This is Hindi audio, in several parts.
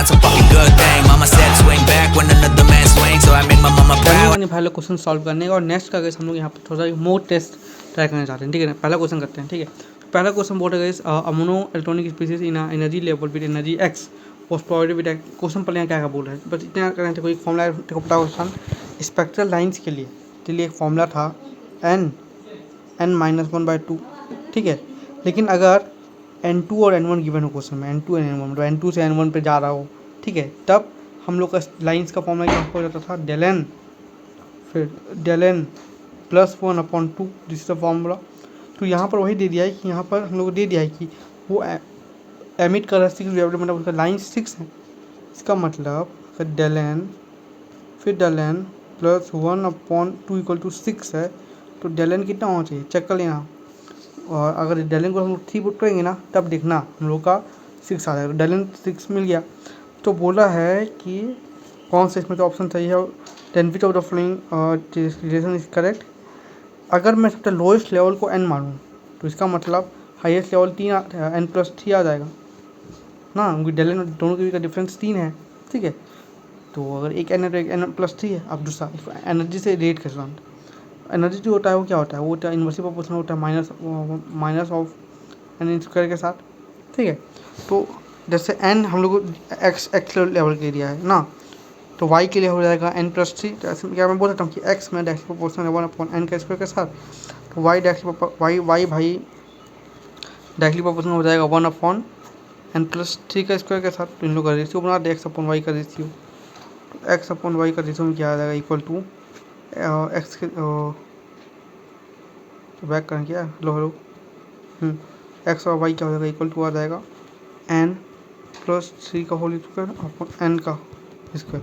that's a fucking good thing. Mama said swing back when another man swings, so I made my mama proud. पहले क्वेश्चन सॉल्व करने का, और नेक्स्ट का हम लोग यहाँ पर थोड़ा सा मोर टेस्ट ट्राई करना चाहते हैं, ठीक है ना। पहला क्वेश्चन करते हैं, ठीक है। तो पहला क्वेश्चन बोल रहा है a mono electronic species in energy level with energy X was provided with question पहले यहाँ क्या क्या बोल रहा है, बस इतना करना था। कोई फॉर्मूला देखो पता क्वेश्चन स्पेक्ट्रल लाइन्स के लिए एक फॉर्मूला था n-1/2, ठीक है। लेकिन अगर n2 और n1 गिवन हो क्वेश्चन में, n2 और n1 मतलब n2 से n1 पे जा रहा हो, ठीक है, तब हम लोग का लाइन्स का फॉर्मूला क्या हो जाता था, डेल n फिर del n plus 1/2, this is the formula. तो यहाँ पर वही दे दिया है कि यहाँ पर हम लोग को दे दिया है कि वो एमिट कर रहा है 6 वेवलेंथ, मतलब उसका लाइन 6 है। इसका मतलब डेल n फिर del n plus 1/2 equal to 6 है, तो डेल n कितना होना चाहिए चेक कर लेना। और अगर डेल n को हम लोग 3 पुट करेंगे ना, तब देखना हम लोग का 6 आ जाएगा। डेल n 6 मिल गया। तो बोला है कि कौन सा इसमें तो ऑप्शन सही है, then which of the following relation is correct. अगर मैं सबसे लोएस्ट लेवल को n मानूँ, तो इसका मतलब हाईएस्ट लेवल 3 n+3 आ जाएगा ना, क्योंकि डेल n दोनों के बीच का डिफरेंस 3 है, ठीक है। तो अगर एक n है तो एक n+3 है। अब दूसरा एनर्जी से रेट के साथ एनर्जी जो होता है वो क्या होता है, वो होता है इन्वर्सली प्रोपोर्शनल होता है माइनस ऑफ एन स्क्वायर के साथ, ठीक है। तो जैसे n हम लोग को एक्स लेवल के दिया है ना, तो y के लिए हो जाएगा n+3। तो ऐसे क्या मैं बोल सकता हूँ कि x में डायरेक्टली प्रोपोर्शनल है 1/n का स्क्वायर के साथ, तो y भाई डायरेक्टली प्रोपोर्शनल हो जाएगा 1/n+3 का स्क्वायर के साथ। तो इन लोग का रेशियो बना दे x/y का रेशियो, तो x/y का रेशियो में क्या आ जाएगा इक्वल टू एक्स के तो बैक करें क्या, हेलो एक्स और वाई क्या हो जाएगा इक्वल टू आ जाएगा n+3 का होल स्क्वायर अपॉन n का स्क्वायर।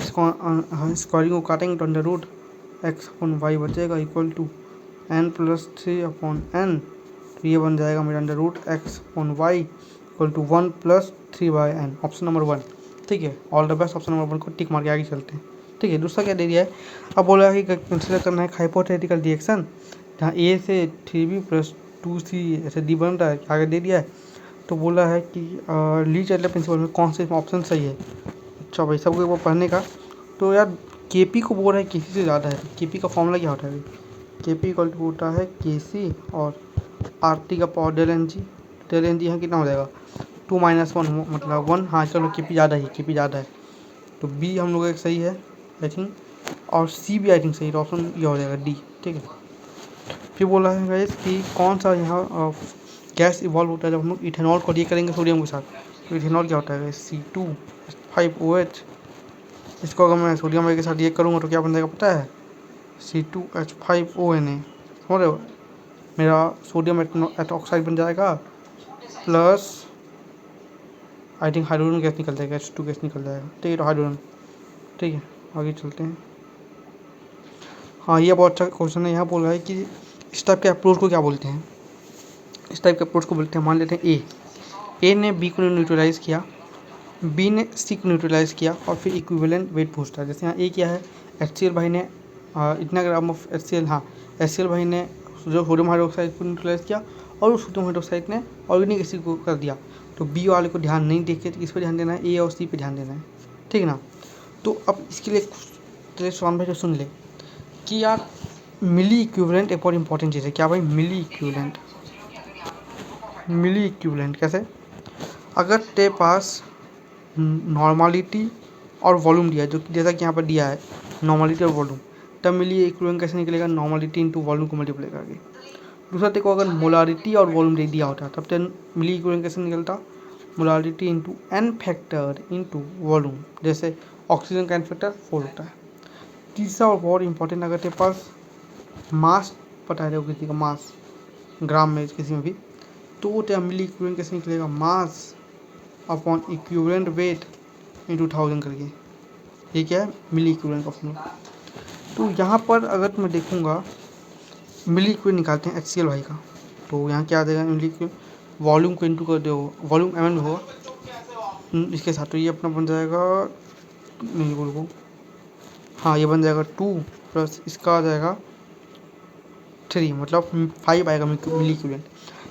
इसको स्क्वायरिंग को काटेंगे तो अंडर रूट x/y बचेगा इक्वल टू n+3/n। तो ये बन जाएगा मेरा under root x/y equal to 1+3/n, option number 1, ठीक है। All the best, option number 1 को टिक मार के आगे चलते हैं, ठीक है। दूसरा क्या दे दिया है, अब बोला है कि कंसिडर करना है हाइपोथेटिकल रिएक्शन जहाँ a से 3b + 2c ऐसे d बनता है, आगे दे दिया है। तो बोला है कि ली चाइल्ड प्रिंसिपल में कौन से ऑप्शन सही है। अच्छा भाई सबको एक बार पढ़ने का, तो यार Kp को बोल रहा है किसी से ज़्यादा है, Kp का फॉर्मूला क्या होता है, Kp इक्वल टू होता है Kc और RT का पावर डेल एन जी यहाँ कितना हो जाएगा 2 - 1 मतलब 1। हाँ चलो Kp ज़्यादा है, Kp ज़्यादा है, तो बी हम लोग एक सही है आई थिंक, और सी भी आई थिंक सही है, तो ऑप्शन ये हो जाएगा डी, ठीक है। फिर बोला है गाइस कि कौन सा यहाँ गैस इवॉल्व होता है जब हम लोग इथेनॉल को रिएक्ट करेंगे सोडियम के साथ। तो इथेनॉल क्या होता है C2H5OH, इसको अगर मैं सोडियम के साथ रिएक्ट करूँगा तो क्या बन जाएगा पता है, C2H5ONa, समझ रहे हो। मेरा सोडियम ऑक्साइड बन जाएगा plus I think hydrogen gas निकल जाएगा, H2 गैस निकल जाएगा, ठीक है। तो हाइड्रोजन, ठीक है, आगे चलते हैं। हाँ ये बहुत अच्छा क्वेश्चन है। यहाँ बोल रहा है कि इस टाइप के अप्रोच को क्या बोलते हैं, इस टाइप के अप्रोच को बोलते हैं, मान लेते हैं ए ने बी को न्यूट्रलाइज़ किया, बी ने सी को न्यूट्रलाइज़ किया, और फिर इक्विवेलेंट वेट पूछता है। जैसे यहाँ ए क्या है, HCl भाई ने इतना ग्राम ऑफ HCl, हाँ HCl भाई ने जो सोडियम हाइड्रोक्साइड को न्यूट्रलाइज़ किया और उस सोडियम हाइड्रोक्साइड ने ऑर्गेनिक एसिड को कर दिया। तो बी वाले को ध्यान नहीं देखे, तो इस पर ध्यान देना है, ए और सी पे ध्यान देना है, ठीक है ना। तो अब इसके लिए स्वान भाई जो सुन ले कि यार मिली इक्विवेलेंट एक और इम्पॉर्टेंट चीज़ है। क्या भाई, मिली इक्विवेलेंट कैसे, अगर तेरे पास नॉर्मलिटी और वॉल्यूम दिया है, जो जैसा कि यहाँ पर दिया है नॉर्मलिटी और वॉल्यूम, तब मिली इक्विवेलेंट कैसे निकलेगा, नॉर्मलिटी इंटू वॉल्यूम को मल्टीप्लाई करके। दूसरा तेरे को अगर मोलारिटी और वॉल्यूम दे दिया होता तब तो मिली इक्विवेलेंट कैसे निकलता, molarity into n factor into volume, जैसे ऑक्सीजन का n फैक्टर 4 होता है। तीसरा और बहुत इंपॉर्टेंट, अगर तेरे पास मास पता है किसी का मास ग्राम में किसी में भी, तो वो तेरा मिली इक्विवेलेंट कैसे निकलेगा, mass upon equivalent weight into 1000 करके। ये क्या है, मिली इक्विवेलेंट का फॉर्मूला। तो यहाँ पर अगर मैं देखूँगा मिली इक्विवेलेंट निकालते हैं HCl भाई का, तो यहाँ क्या आ जाएगा, मिली इक्विवेलेंट वॉल्यूम को इंटू कर दो, वॉल्यूम ml में होगा इसके साथ, तो ये अपना बन जाएगा, नहीं बोलो, हाँ ये बन जाएगा 2 प्लस इसका आ जाएगा 3, मतलब 5 आएगा मिली इक्विवेलेंट।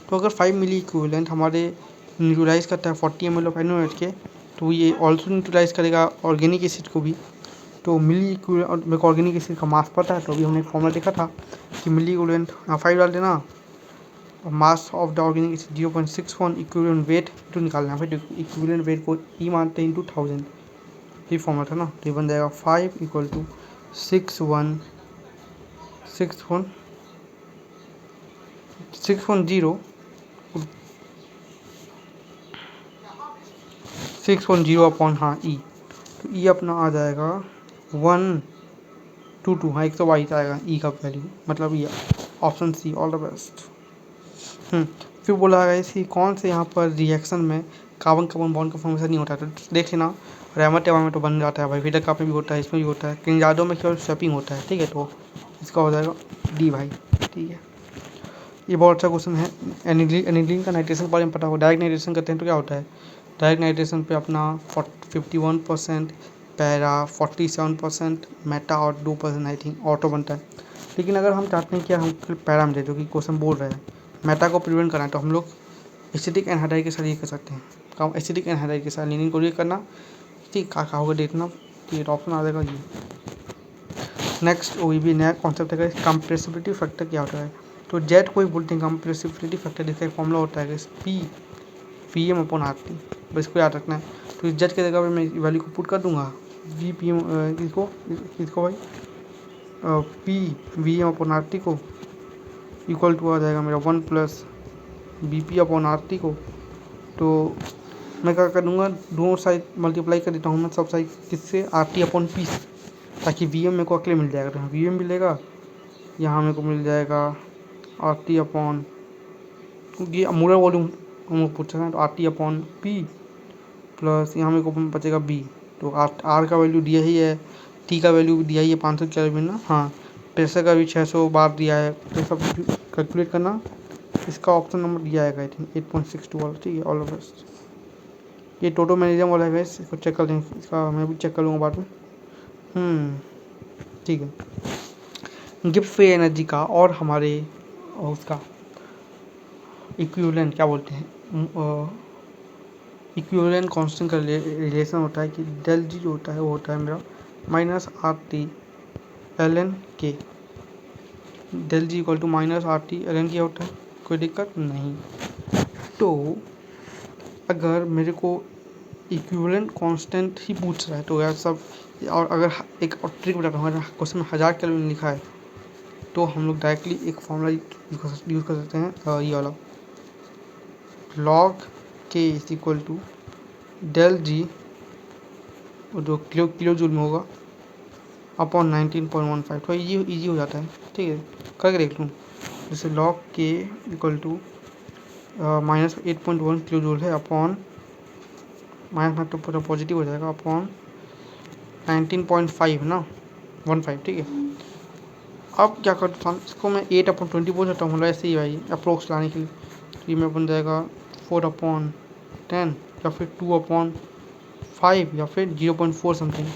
तो अगर 5 मिली इक्विवेलेंट हमारे न्यूट्रलाइज करता है 40 ml ऑफ NaOH के, तो ये ऑल्सो न्यूट्रलाइज करेगा ऑर्गेनिक एसिड को भी। तो मिली इक्विवेलेंट, और मेरे को ऑर्गेनिक एसिड का मास पता है, तो अभी हमने फॉर्मूला देखा था कि मिली इक्विवेलेंट 5 डाल देना, और mass of the organic acid 0.61, equivalent weight तो निकालना है। फिर इक्विवेलेंट वेट को ई मानते हैं इंटू 1000, ये फॉर्मूला था ना। तो ये बन जाएगा 5 = 610 610 अपॉन हाँ ई, तो ई अपना आ जाएगा 122, हाँ 122 आएगा ई का वैल्यू, मतलब ये option C, all the best. फिर बोला है इसकी कौन से यहाँ पर रिएक्शन में कार्बन कार्बन बॉन्ड का फॉर्मेशन नहीं होता है, तो देख लेना। रेमर टेबल में तो बन जाता है भाई, फिटर कप में भी होता है, इसमें भी होता है, किंजाडो में केवल स्वैपिंग होता है, ठीक है। तो इसका हो जाएगा डी भाई, ठीक है। ये बहुत अच्छा क्वेश्चन है। एनिलीन का नाइट्रेशन के बारे में पता हो, डायरेक्ट नाइट्रेशन करते हैं तो क्या होता है, डायरेक्ट नाइट्रेशन पे अपना 51%, पैरा 47%, मेटा और 2% आई थिंक ऑटो बनता है। लेकिन अगर हम चाहते हैं कि हम पैरा में जो कि क्वेश्चन बोल रहे हैं मेटा को प्रिवेंट करना है, तो हम लोग एसिटिक एनहाइड्राइड के साथ ये कर सकते हैं काम, एसिटिक एनहाइड्राइड के साथ एनिलीन को ये करना, ठीक कहा होगा देखना, ठीक ऑप्शन आ जाएगा ये। नेक्स्ट वो भी नया कॉन्सेप्ट है, कंप्रेसिबिलिटी फैक्टर क्या होता है। तो जेट को ही बोलते हैं कंप्रेसिबिलिटी फैक्टर, जिसका एक फॉर्मूला होता है Pm/RT, बस इसको याद रखना है। तो इस जेट के जगह पर मैं वैल्यू को पुट कर दूंगा, Vpm इसको भाई Pvm/RT को इक्वल टू आ जाएगा मेरा 1 + Bp/RT को। तो मैं क्या कर दूँगा, दोनों साइड मल्टीप्लाई कर देता हूँ मैं, सब साइड किससे, RT/P से, ताकि Vm मेरे को अकेले मिल जाएगा। तो Vm मिलेगा, यहाँ मेरे को मिल जाएगा RT/, क्योंकि मोलर वॉल्यूम हम लोग पूछ रहे हैं, तो RT/P प्लस यहाँ मेरे को बचेगा B। तो R का वैल्यू दिया ही है, T का वैल्यू भी दिया ही है 500 केल्विन ना, हाँ प्रेशर का भी 600 बार दिया है, तो सब कैलकुलेट करना। इसका ऑप्शन नंबर दिया है आई थिंक 8.62 वाला, ठीक है, ऑल द बेस्ट। ये टोटो मैनेजम वाला है, इसको चेक कर लें, इसका मैं भी चेक कर लूँगा बाद में। ठीक है। गिब्स फ्री एनर्जी का और हमारे उसका इक्विवेलेंट क्या बोलते हैं, इक्विवेलेंट कांस्टेंट का रिलेशन होता है कि डेल जी जो होता है वो होता है मेरा -RT ln K, del G equal to -RT ln K होता है, कोई दिक्कत नहीं। तो अगर मेरे को इक्विवेलेंट कांस्टेंट ही पूछ रहा है तो यार सब, और अगर एक और ट्रिक बताता हूँ, क्वेश्चन में 1000 केल्विन लिखा है तो हम लोग डायरेक्टली एक फॉर्मूला यूज़ कर सकते हैं, ये वाला log K is equal to del G, जो किलो जूल में होगा, अपॉन 19.15। तो ईजी हो जाता है, ठीक है, करके देख लूँ। जैसे log K equal to -8.1 kilo joule है, अपॉन माइनस में तो पूरा पॉजिटिव हो जाएगा, अपॉन 19.5 ना 15, ठीक है। अब क्या करता हूँ, इसको मैं 8/20 बोल सकता हूँ, मतलब ऐसे ही भाई अप्रोक्स लाने के लिए। तो ये में बन जाएगा 4/10 या फिर 2/5 या फिर 0.4 समथिंग।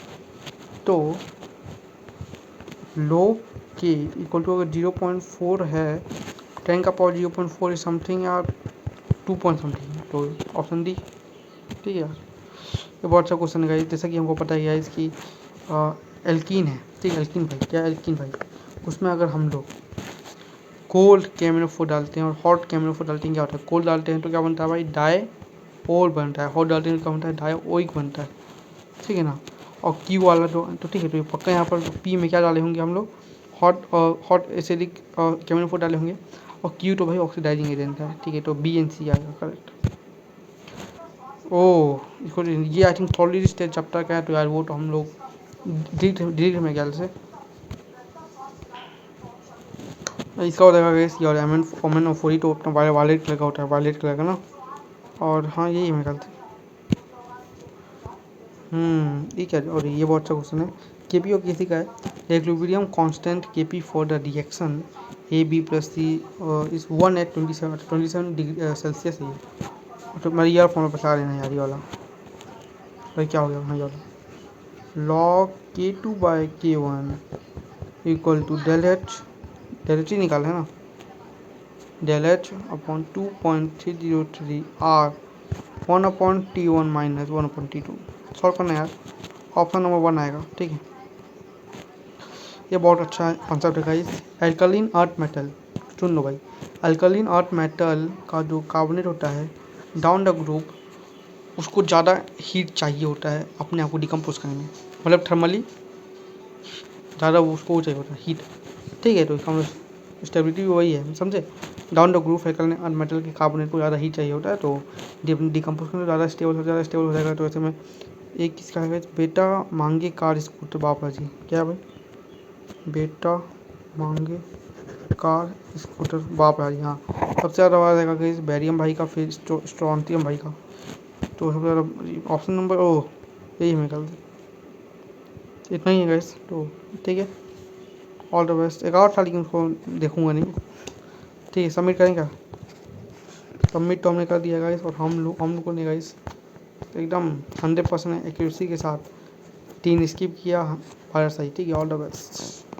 तो log K इक्वल टू अगर 0.4 है, 10 का पावर 0.4 समथिंग या 2 पॉइंट समथिंग, तो ऑप्शन डी, ठीक है यार। ये बहुत अच्छा क्वेश्चन है, जैसा कि हमको पता ही है इसकी एल्कीन है, ठीक है, एल्कीन भाई, क्या एल्कीन भाई, उसमें अगर हम लोग कोल्ड KMnO4 डालते हैं और हॉट KMnO4 डालते हैं, क्या होता है, कोल्ड डालते हैं तो क्या बनता है भाई, डाई-ओल बनता है, हॉट डालते हैं तो क्या बनता है, डाई-ओइक बनता है, ठीक है ना। और क्यू वाला तो ठीक है, तो ये पक्का यहाँ पर पी में क्या डाले होंगे हम लोग, हॉट एसिडिक KMnO4 डाले होंगे, और क्यू तो भाई ऑक्सीडाइजिंग एजेंट है, ठीक है, तो बी एंड सी आएगा करेक्ट। ओह इसको ये I think solid state chapter का है, तो यार वो तो हम लोग डिलीट में ख्याल से इसका होता है गैस, और MnO4 तो अपना वायलेट कलर का होता है, वायलेट कलर का ना, और हाँ यही मेरे ख्याल से। ठीक है, और ये बहुत अच्छा क्वेश्चन है। KP और KC का है, equilibrium constant KP for the reaction AB + C is 1 at 27 degree Celsius है ये। तो मैं यार फॉर्मूला बता लेना यार, ये वाला भाई क्या हो गया, हाँ ये वाला log K2/K1 equal to del H ही निकाला है ना, del H/2.303 R 1/T1 minus 1/T2 solve करना है यार। ऑप्शन नंबर 1 आएगा, ठीक है। ये बहुत अच्छा कॉन्सेप्ट है गाइस। एल्कलीन अर्थ मेटल, सुन लो भाई, अल्कलीन अर्थ मेटल का जो कार्बोनेट होता है डाउन द ग्रुप, उसको ज़्यादा हीट चाहिए होता है अपने आप को डिकम्पोज करने में, मतलब थर्मली ज़्यादा उसको चाहिए होता है हीट, ठीक है। तो इसका मतलब स्टेबिलिटी भी वही है, समझे। Down the group alkaline earth metal के कार्बोनेट को ज़्यादा हीट चाहिए होता है, तो डिकम्पोज करने ज़्यादा स्टेबल हो जाएगा। तो ऐसे में एक किसका है बेटा मांगे कार स्कूटर बाबा जी, क्या भाई, बेटा मांगे कार स्कूटर बाप है हाँ। सबसे ज़्यादा आवाज़ आएगा कि बैरियम भाई का, फिर स्ट्रॉन्थियम भाई का। तो सबसे ज़्यादा ऑप्शन नंबर ओ यही हमें कर इतना ही है गाइस। तो ठीक है, ऑल द बेस्ट। एक और था लेकिन उसको देखूंगा नहीं, ठीक है। सबमिट करेंगे, सबमिट तो हमने कर दिया गाइस। और हम लोगों ने गाइस एकदम 100% एक्यूरेसी के साथ 3 स्किप किया, फायर सही, ठीक है। All the best.